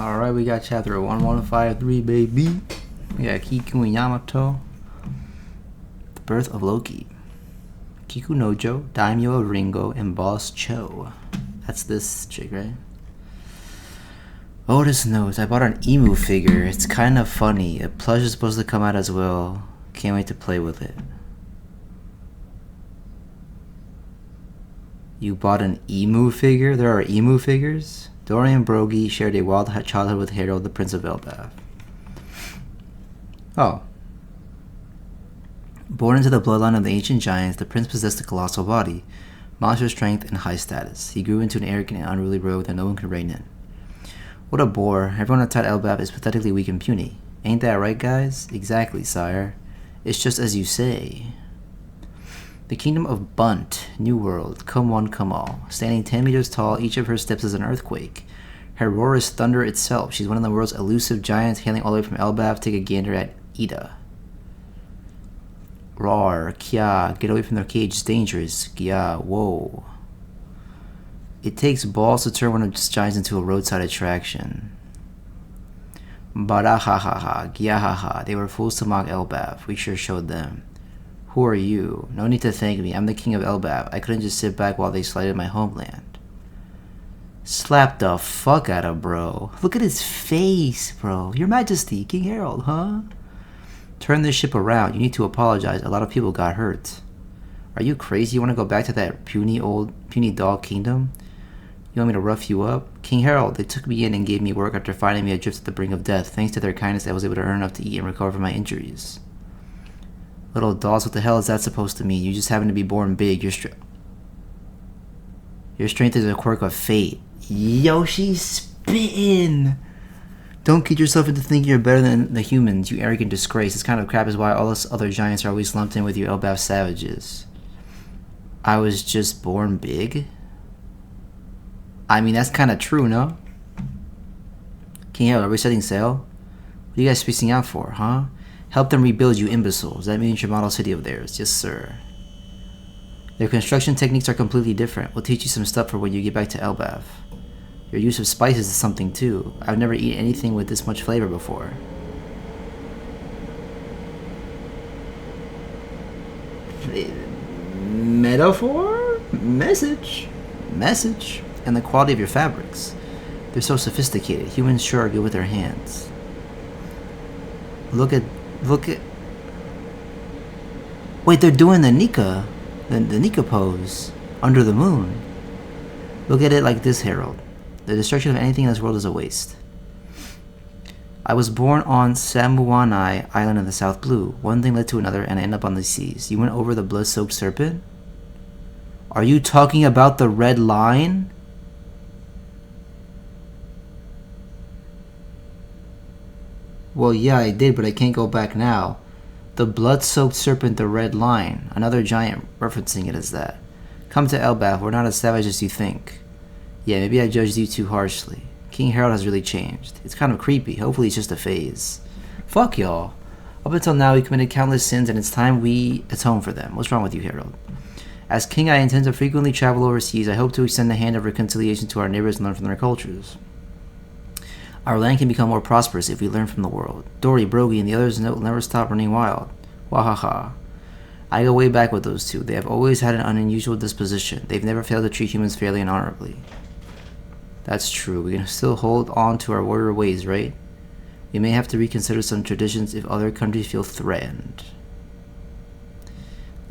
Alright, we got chapter 1153, baby. We got Kiku and Yamato. The birth of Loki. Kiku Nojo, Daimyo of Ringo, and Boss Cho. That's this chick, right? Otis knows. I bought an emu figure. It's kind of funny. A plush is supposed to come out as well. Can't wait to play with it. You bought an emu figure? There are emu figures? Dorian Broggie shared a wild childhood with Harold, the Prince of Elbaf. Oh. Born into the bloodline of the ancient giants, the prince possessed a colossal body, monster strength, and high status. He grew into an arrogant and unruly rogue that no one could rein in. What a bore. Everyone outside Elbaf is pathetically weak and puny. Ain't that right, guys? Exactly, sire. It's just as you say. The kingdom of Bunt, New World, come one, come all. Standing 10 meters tall, each of her steps is an earthquake. Her roar is thunder itself. She's one of the world's elusive giants, hailing all the way from Elbaf. Take a gander at Ida. Roar, Kya, get away from their cage, it's dangerous. Kya, whoa. It takes balls to turn one of these giants into a roadside attraction. Barahahaha, Gyahaha, they were fools to mock Elbaf. We sure showed them. Who are you? No need to thank me. I'm the king of Elbaf. I couldn't just sit back while they slighted my homeland. Slap the fuck out of bro. Look at his face, bro. Your Majesty, King Harold, huh? Turn this ship around. You need to apologize. A lot of people got hurt. Are you crazy? You want to go back to that puny dog kingdom? You want me to rough you up? King Harold, they took me in and gave me work after finding me adrift at the brink of death. Thanks to their kindness, I was able to earn enough to eat and recover from my injuries. Little dolls, what the hell is that supposed to mean? You just happen to be born big. Your strength is a quirk of fate. Yo, she's spittin'! Don't kid yourself into thinking you're better than the humans, you arrogant disgrace. This kind of crap is why all us other giants are always lumped in with you Elbaf savages. I was just born big? I mean, that's kind of true, no? King Harold, are we setting sail? What are you guys spacing out for, huh? Help them rebuild, you imbeciles. That means your model city of theirs. Yes, sir. Their construction techniques are completely different. We'll teach you some stuff for when you get back to Elbaf. Your use of spices is something, too. I've never eaten anything with this much flavor before. Metaphor? Message. And the quality of your fabrics. They're so sophisticated. Humans sure are good with their hands. Look at... Wait, they're doing the Nika. The Nika pose. Under the moon. Look at it like this, Harold. The destruction of anything in this world is a waste. I was born on Samuanai Island in the South Blue. One thing led to another, and I ended up on the seas. You went over the blood-soaked serpent? Are you talking about the red line? Well, yeah, I did, but I can't go back now. The blood-soaked serpent, the red line. Another giant referencing it as that. Come to Elbaf, we're not as savage as you think. Yeah, maybe I judged you too harshly. King Harold has really changed. It's kind of creepy. Hopefully it's just a phase. Fuck y'all. Up until now, we committed countless sins, and it's time we atone for them. What's wrong with you, Harold? As king, I intend to frequently travel overseas. I hope to extend the hand of reconciliation to our neighbors and learn from their cultures. Our land can become more prosperous if we learn from the world. Dory, Broggie, and the others will never stop running wild. Wahaha. I go way back with those two. They have always had an unusual disposition. They've never failed to treat humans fairly and honorably. That's true. We can still hold on to our warrior ways, right? We may have to reconsider some traditions if other countries feel threatened.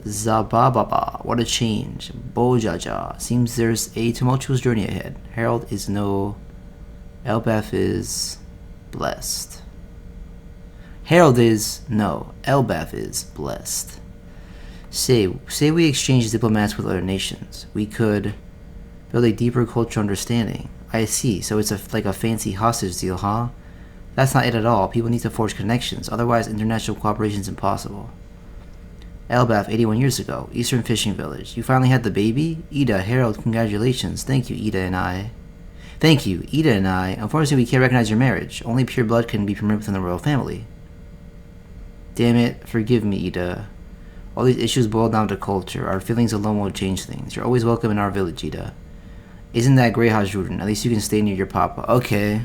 Zabababa, what a change. Bojaja, seems there's a tumultuous journey ahead. Harold is no... Elbaf is... blessed. Harold is... no, Elbaf is blessed. Say we exchange diplomats with other nations. We could build a deeper cultural understanding. I see, so it's like a fancy hostage deal, huh? That's not it at all. People need to forge connections, otherwise international cooperation is impossible. Elbaf, 81 years ago, Eastern Fishing Village. You finally had the baby? Ida, Harold, congratulations. Thank you, Ida and I. Unfortunately, we can't recognize your marriage. Only pure blood can be permitted within the royal family. Damn it, forgive me, Ida. All these issues boil down to culture. Our feelings alone won't change things. You're always welcome in our village, Ida. Isn't that great, Hajrudin? At least you can stay near your papa. Okay.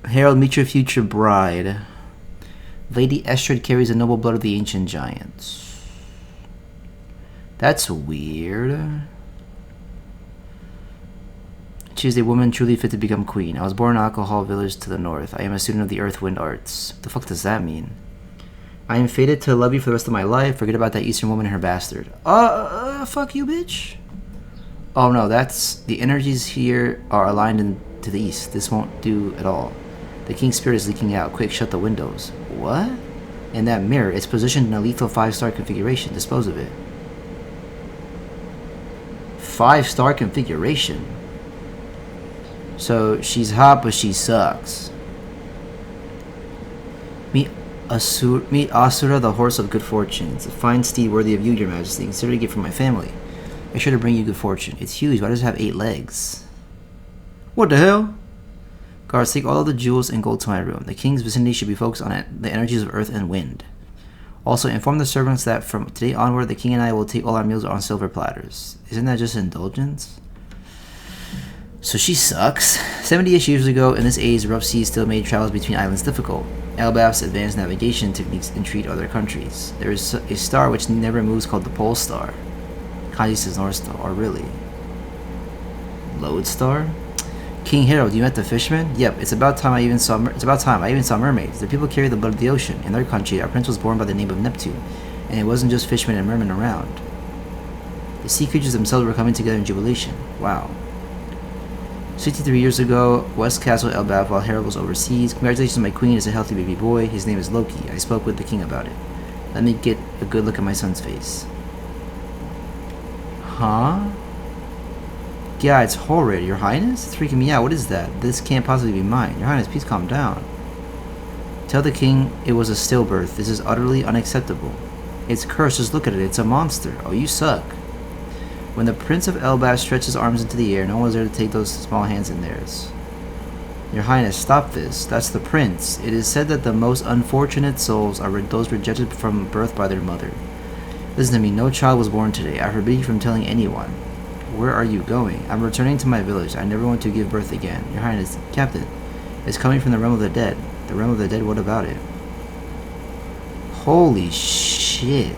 Harold, meet your future bride. Lady Estrid carries the noble blood of the ancient giants. That's weird. She is a woman truly fit to become queen. I was born in Alcohol Village to the north. I am a student of the Earth Wind Arts. What the fuck does that mean? I am fated to love you for the rest of my life. Forget about that Eastern woman and her bastard. Fuck you, bitch. Oh no, that's... The energies here are aligned to the east. This won't do at all. The king's spirit is leaking out. Quick, shut the windows. What? In that mirror, it's positioned in a lethal 5-star configuration. Dispose of it. 5-star configuration? So, she's hot, but she sucks. Meet Asura, the horse of good fortune. It's a fine steed worthy of you, your majesty. Consider it a gift from my family. Make sure to bring you good fortune. It's huge. Why does it have 8 legs? What the hell? Guards, take all of the jewels and gold to my room. The king's vicinity should be focused on the energies of earth and wind. Also, inform the servants that from today onward, the king and I will take all our meals on silver platters. Isn't that just indulgence? So she sucks. 70-ish years ago, in this age, rough seas still made travels between islands difficult. Elbaf's advanced navigation techniques intrigue other countries. There is a star which never moves called the Pole Star. Kanji says North Star, or really? Lodestar? King Harold, you met the fisherman? Yep, it's about time I even saw mermaids. The people carry the blood of the ocean. In their country, our prince was born by the name of Neptune, and it wasn't just fishermen and mermen around. The sea creatures themselves were coming together in jubilation. Wow. 63 years ago, West Castle Elbaf, while Harold was overseas. Congratulations, my queen is a healthy baby boy. His name is Loki. I spoke with the king about it. Let me get a good look at my son's face. Huh? Yeah, it's horrid. Your Highness? It's freaking me out. What is that? This can't possibly be mine. Your Highness, please calm down. Tell the king it was a stillbirth. This is utterly unacceptable. It's cursed. Just look at it. It's a monster. Oh, you suck. When the Prince of Elbaf stretched his arms into the air, no one was there to take those small hands in theirs. Your Highness, stop this. That's the prince. It is said that the most unfortunate souls are those rejected from birth by their mother. Listen to me. No child was born today. I forbid you from telling anyone. Where are you going? I'm returning to my village. I never want to give birth again. Your Highness, Captain, it's coming from the realm of the dead. The realm of the dead, what about it? Holy shit.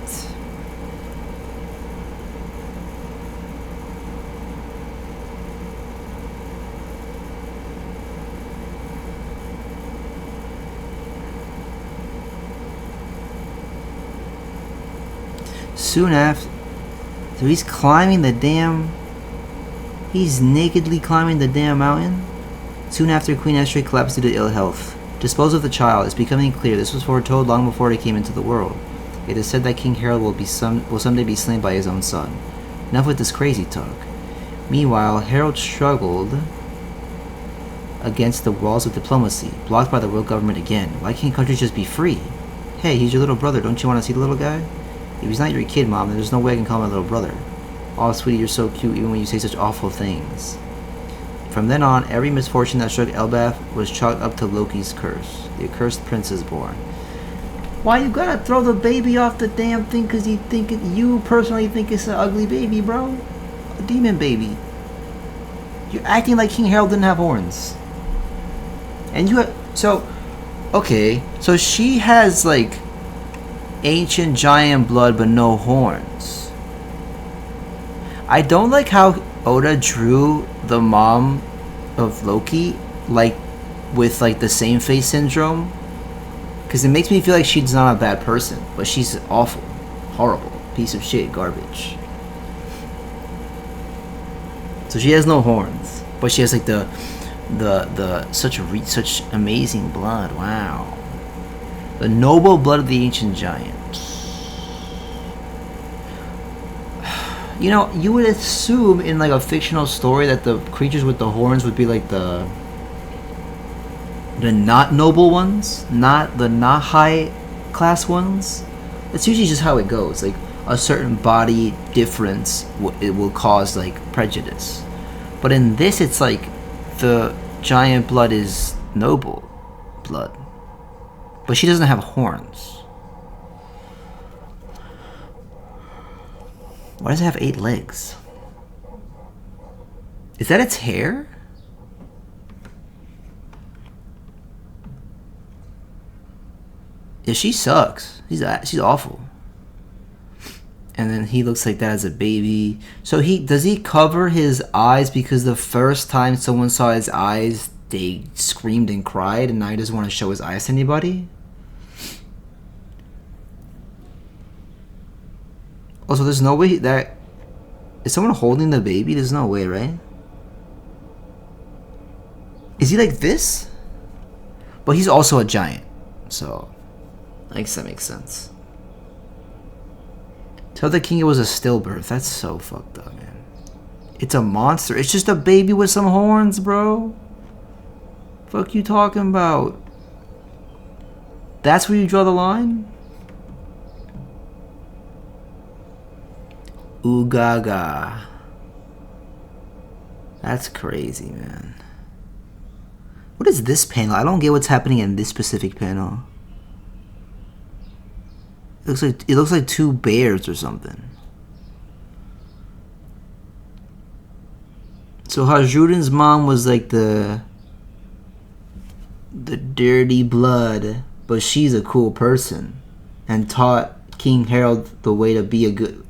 Soon after, so he's climbing the damn, he's nakedly climbing the damn mountain. Soon after, Queen Estrid collapsed due to ill health. Dispose of the child. It's becoming clear this was foretold long before it came into the world. It is said that King Harold will someday be slain by his own son. Enough with this crazy talk. Meanwhile, Harold struggled against the walls of diplomacy, blocked by the world government again. Why can't countries just be free? Hey, he's your little brother. Don't you want to see the little guy? If he's not your kid, Mom, then there's no way I can call him my little brother. Oh, sweetie, you're so cute even when you say such awful things. From then on, every misfortune that struck Elbaf was chalked up to Loki's curse. The accursed prince is born. Why you gotta throw the baby off the damn thing because you personally think it's an ugly baby, bro? A demon baby. You're acting like King Harold didn't have horns. And you have... So... Okay. So she has, like... ancient giant blood but no horns. I don't like how Oda drew the mom of Loki like with like the same face syndrome, because it makes me feel like she's not a bad person, but she's awful, horrible piece of shit garbage. So she has no horns, but she has like the such amazing blood. Wow. The noble blood of the ancient giant. You know, you would assume in like a fictional story that the creatures with the horns would be like the not noble ones, not the not high class ones. That's usually just how it goes. Like a certain body difference, it will cause like prejudice. But in this, it's like the giant blood is noble blood. But she doesn't have horns. Why does it have 8 legs? Is that its hair? Yeah, she sucks. She's awful. And then he looks like that as a baby. So does he cover his eyes because the first time someone saw his eyes, they screamed and cried, and now he doesn't want to show his eyes to anybody? Also, there's no way that... Is someone holding the baby? There's no way, right? Is he like this? But he's also a giant. So, I guess that makes sense. Tell the king it was a stillbirth. That's so fucked up, man. It's a monster. It's just a baby with some horns, bro. Fuck you talking about? That's where you draw the line? Ooh gaga. That's crazy, man. What is this panel? I don't get what's happening in this specific panel. It looks like two bears or something. So Hajurin's mom was like the dirty blood, but she's a cool person and taught King Harold the way to be a good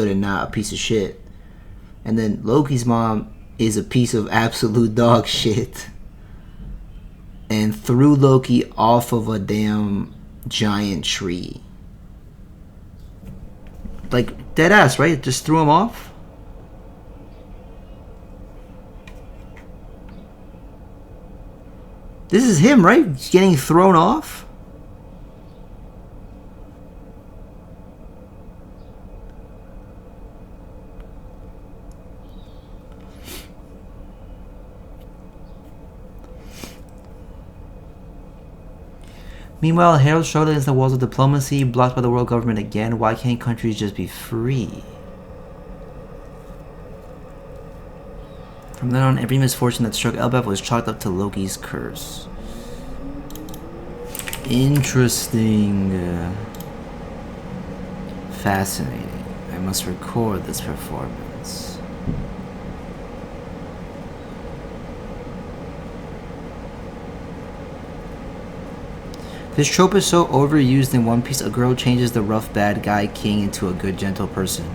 and not a piece of shit. And then Loki's mom is a piece of absolute dog shit and threw Loki off of a damn giant tree. Like, dead ass, right? Just threw him off? This is him, right? Getting thrown off? Meanwhile, Harold struggled against the walls of diplomacy, blocked by the world government again. Why can't countries just be free? From then on, every misfortune that struck Elbaf was chalked up to Loki's curse. Interesting. Fascinating. I must record this performance. This trope is so overused in One Piece, a girl changes the rough bad guy king into a good gentle person.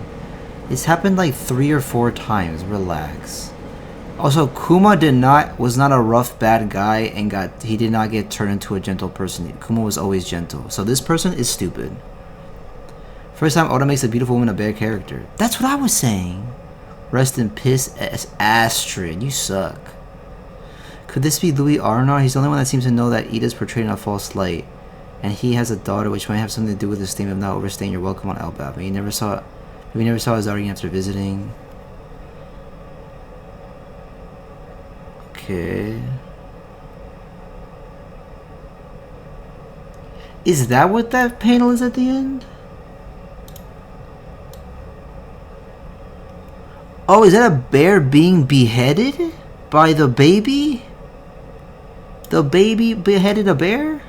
It's happened like 3 or 4 times, relax. Also, Kuma was not a rough bad guy and he did not get turned into a gentle person. Kuma was always gentle. So this person is stupid. First time Oda makes a beautiful woman a bad character. That's what I was saying. Rest in piss, Astrid, you suck. Could this be Louis Arnor? He's the only one that seems to know that Ida's portrayed in a false light. And he has a daughter which might have something to do with his theme of not overstaying your welcome on Elbaf. Maybe he never saw his daughter again after visiting. Okay. Is that what that panel is at the end? Oh, is that a bear being beheaded by the baby? The baby beheaded a bear?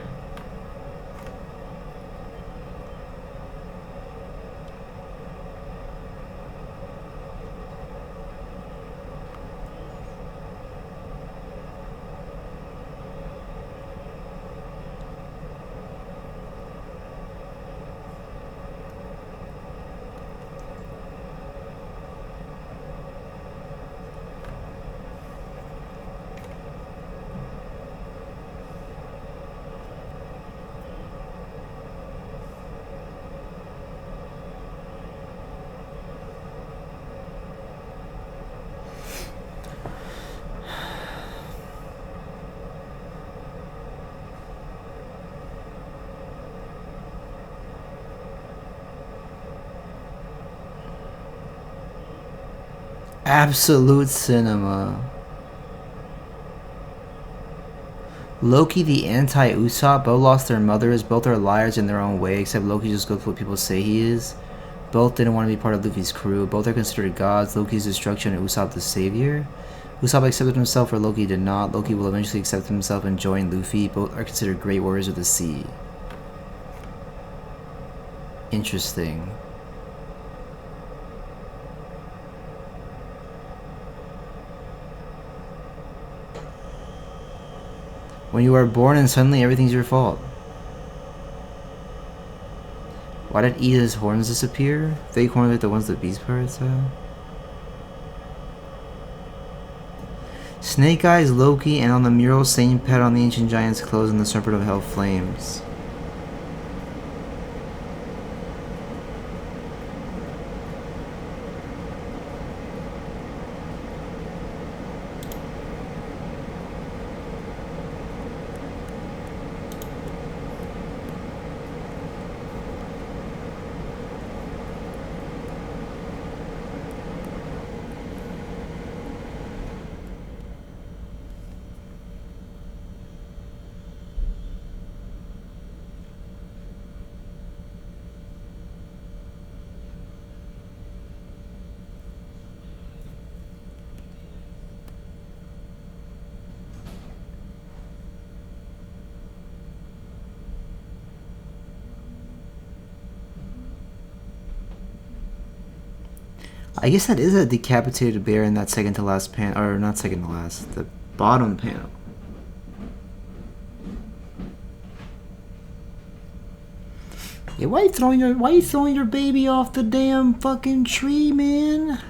Absolute cinema. Loki, the anti-Usopp, both lost their mothers, both are liars in their own way, except Loki just goes for what people say he is. Both didn't want to be part of Luffy's crew. Both are considered gods, Loki's destruction and Usopp the savior. Usopp accepted himself where Loki did not. Loki will eventually accept himself and join Luffy. Both are considered great warriors of the sea. Interesting. When you are born and suddenly everything's your fault. Why did Ida's horns disappear? Fake horns like the ones the beast pirates have? Snake Eyes, Loki, and on the mural, Satan pet on the ancient giant's clothes and the serpent of hell flames. I guess that is a decapitated bear in that second to last panel, or not second to last, the bottom panel. Yeah, why you throwing your baby off the damn fucking tree, man?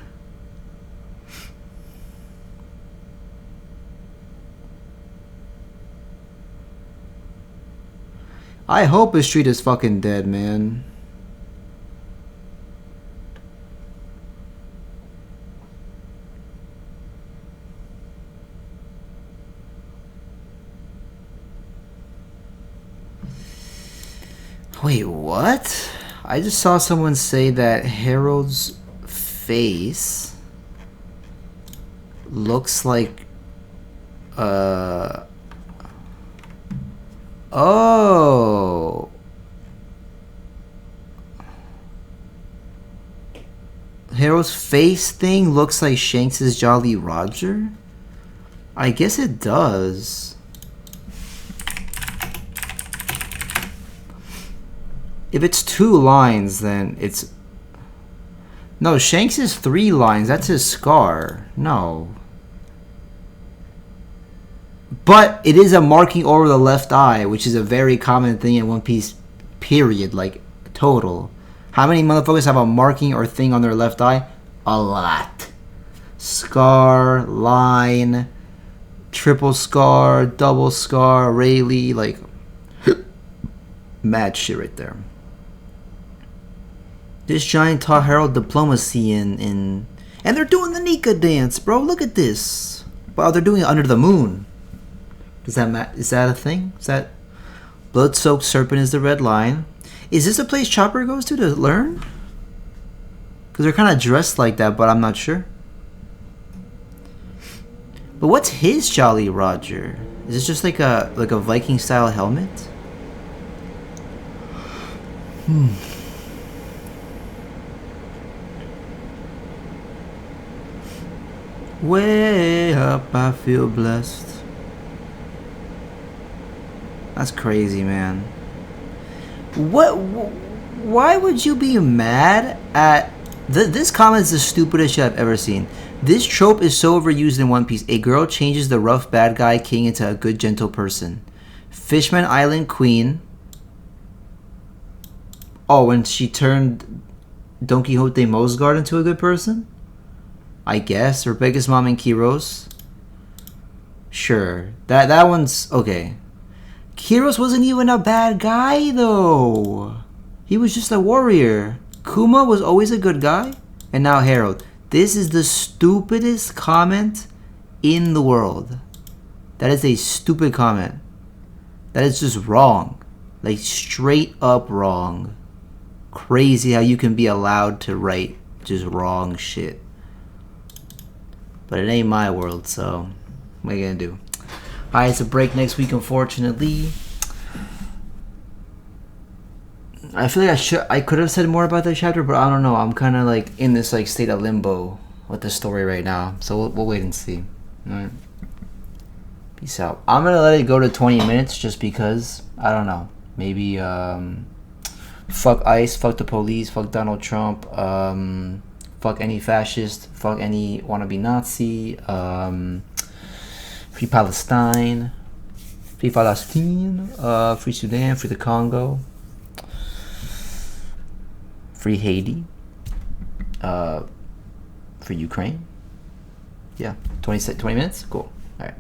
I hope his street is fucking dead, man. Wait, what? I just saw someone say that Harold's face looks like oh, Harold's face thing looks like Shanks's Jolly Roger? I guess it does. If it's 2 lines, then it's... No, Shanks is 3 lines. That's his scar. No. But it is a marking over the left eye, which is a very common thing in One Piece, period. Like, total. How many motherfuckers have a marking or thing on their left eye? A lot. Scar, line, triple scar, double scar, Rayleigh, like... mad shit right there. This giant taught Harold diplomacy and they're doing the Nika dance, bro. Look at this. Wow, they're doing it under the moon. Is that a thing? Is that blood-soaked serpent is the red line? Is this a place Chopper goes to learn? Because they're kind of dressed like that, but I'm not sure. But what's his Jolly Roger? Is this just like a Viking style helmet? Way up, I feel blessed. That's crazy, man. What? Why would you be mad at... This comment is the stupidest shit I've ever seen. This trope is so overused in One Piece. A girl changes the rough bad guy king into a good gentle person. Fishman Island queen. Oh, when she turned Don Quixote Mosgard into a good person? I guess. Rebecca's mom and Kiros. Sure. That one's okay. Kiros wasn't even a bad guy though. He was just a warrior. Kuma was always a good guy. And now Harold. This is the stupidest comment in the world. That is a stupid comment. That is just wrong. Like straight up wrong. Crazy how you can be allowed to write just wrong shit. But it ain't my world, so what are you gonna do? Alright, it's a break next week, unfortunately. I feel like I could have said more about that chapter, but I don't know. I'm kind of like in this like state of limbo with the story right now, so we'll wait and see. Alright, peace out. I'm gonna let it go to 20 minutes just because I don't know. Maybe fuck ICE, fuck the police, fuck Donald Trump, fuck any fascist, fuck any wannabe Nazi, free Palestine, free Sudan, free the Congo. Free Haiti. For Ukraine. Yeah, 20 minutes? Cool. All right.